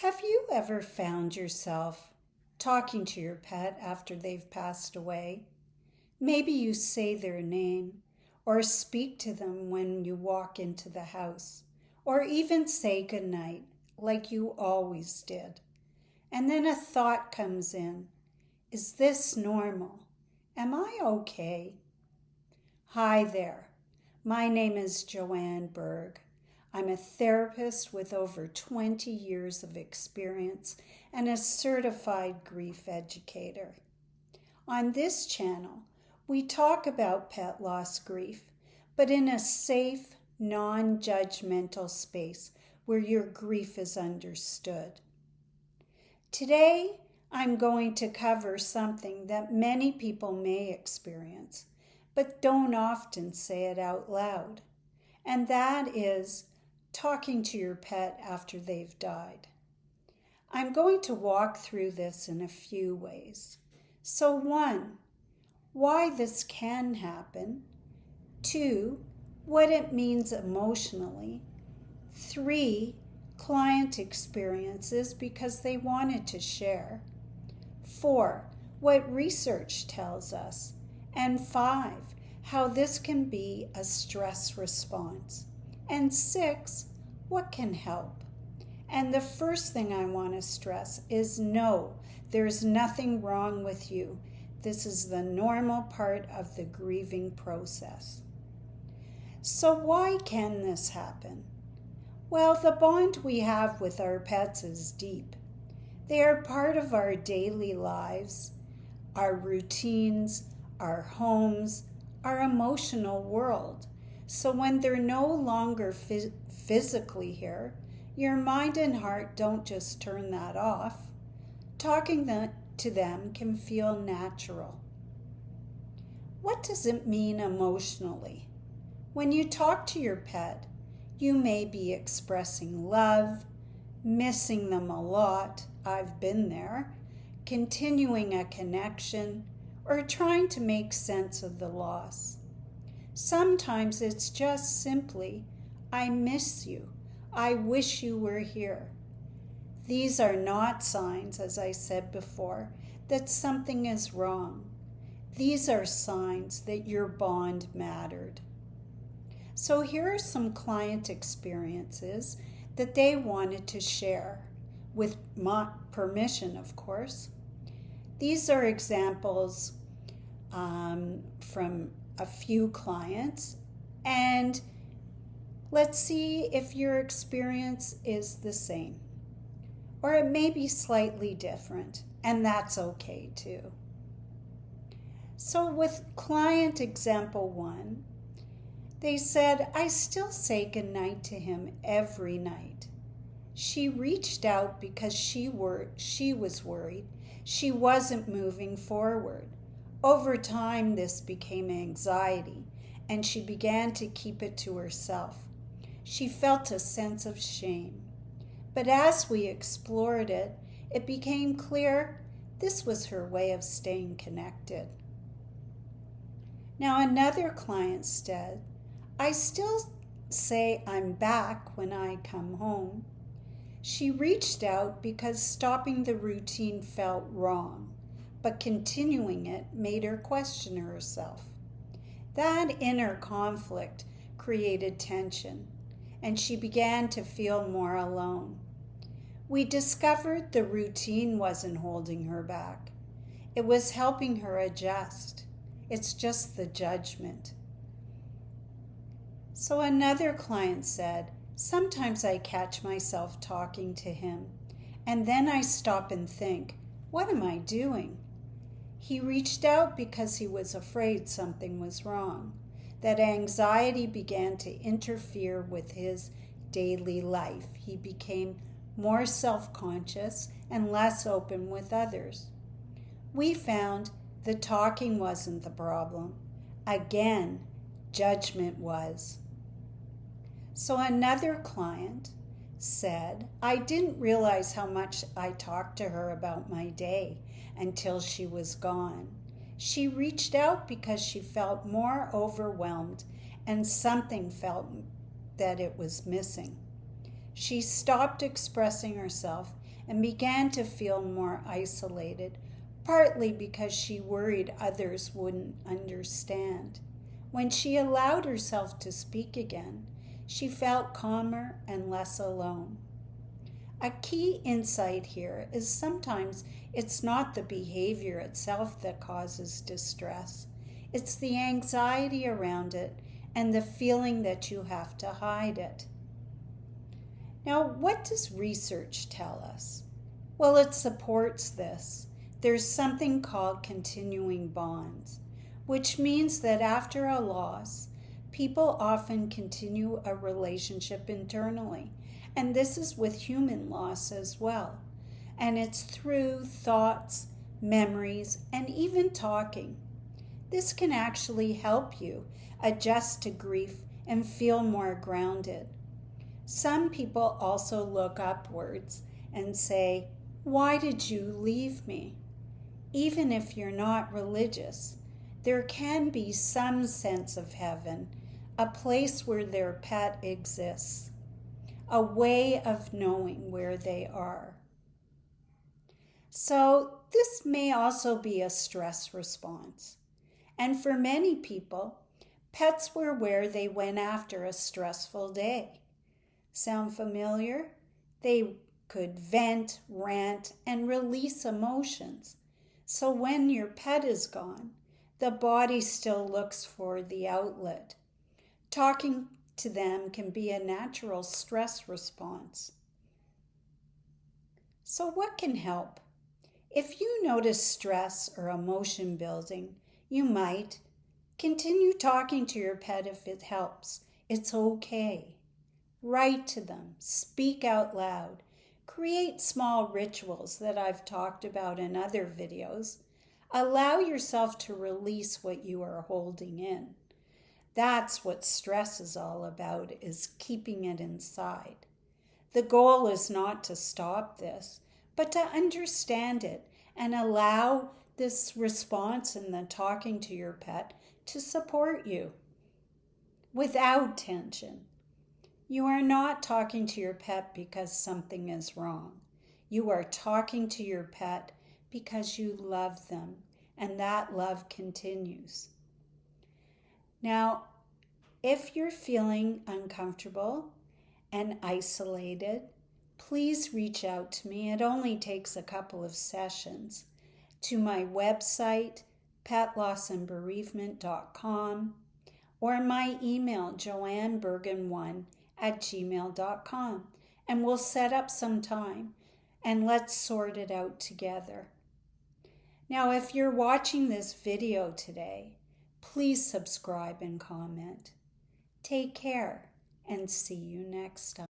Have you ever found yourself talking to your pet after they've passed away? Maybe you say their name or speak to them when you walk into the house, or even say goodnight like you always did. And then a thought comes in. Is this normal? Am I okay? Hi there. My name is Joanne Berg. I'm a therapist with over 20 years of experience and a certified grief educator. On this channel, we talk about pet loss grief, but in a safe, non-judgmental space where your grief is understood. Today, I'm going to cover something that many people may experience, but don't often say it out loud, and that is talking to your pet after they've died. I'm going to walk through this in a few ways. So 1, why this can happen. 2, what it means emotionally. 3, client experiences because they wanted to share. 4, what research tells us. And 5, how this can be a stress response. And 6, what can help? And the first thing I want to stress is no, there's nothing wrong with you. This is the normal part of the grieving process. So why can this happen? Well, the bond we have with our pets is deep. They are part of our daily lives, our routines, our homes, our emotional world. So when they're no longer physically here, your mind and heart don't just turn that off. Talking to them can feel natural. What does it mean emotionally? When you talk to your pet, you may be expressing love, missing them a lot, I've been there, continuing a connection, or trying to make sense of the loss. Sometimes it's just simply, I miss you. I wish you were here. These are not signs, as I said before, that something is wrong. These are signs that your bond mattered. So here are some client experiences that they wanted to share, with my permission, of course. These are examples from a few clients, and let's see if your experience is the same, or it may be slightly different, and that's okay too. So with client example 1, they said, I still say goodnight to him every night. She reached out because she was worried she wasn't moving forward. Over time, this became anxiety, and she began to keep it to herself. She felt a sense of shame. But as we explored it, it became clear this was her way of staying connected. Now, another client said, I still say I'm back when I come home. She reached out because stopping the routine felt wrong, but continuing it made her question herself. That inner conflict created tension, and she began to feel more alone. We discovered the routine wasn't holding her back. It was helping her adjust. It's just the judgment. So another client said, sometimes I catch myself talking to him, and then I stop and think, what am I doing? He reached out because he was afraid something was wrong, that anxiety began to interfere with his daily life. He became more self-conscious and less open with others. We found the talking wasn't the problem. Again, judgment was. So another client said, I didn't realize how much I talked to her about my day until she was gone. She reached out because she felt more overwhelmed and something felt that it was missing. She stopped expressing herself and began to feel more isolated, partly because she worried others wouldn't understand. When she allowed herself to speak again, she felt calmer and less alone. A key insight here is sometimes it's not the behavior itself that causes distress. It's the anxiety around it and the feeling that you have to hide it. Now, what does research tell us? Well, it supports this. There's something called continuing bonds, which means that after a loss, people often continue a relationship internally. And this is with human loss as well. And it's through thoughts, memories, and even talking. This can actually help you adjust to grief and feel more grounded. Some people also look upwards and say, "Why did you leave me?" Even if you're not religious, there can be some sense of heaven, a place where their pet exists, a way of knowing where they are. So this may also be a stress response. And for many people, pets were where they went after a stressful day. Sound familiar? They could vent, rant, and release emotions. So when your pet is gone, the body still looks for the outlet. Talking to them can be a natural stress response. So what can help? If you notice stress or emotion building, you might continue talking to your pet if it helps. It's okay. Write to them, speak out loud, create small rituals that I've talked about in other videos. Allow yourself to release what you are holding in. That's what stress is all about, is keeping it inside. The goal is not to stop this, but to understand it and allow this response and the talking to your pet to support you without tension. You are not talking to your pet because something is wrong. You are talking to your pet because you love them, and that love continues. Now, if you're feeling uncomfortable and isolated, please reach out to me. It only takes a couple of sessions. To my website, petlossandbereavement.com, or my email, joannebergen1@gmail.com, and we'll set up some time and let's sort it out together. Now, if you're watching this video today, please subscribe and comment. Take care and see you next time.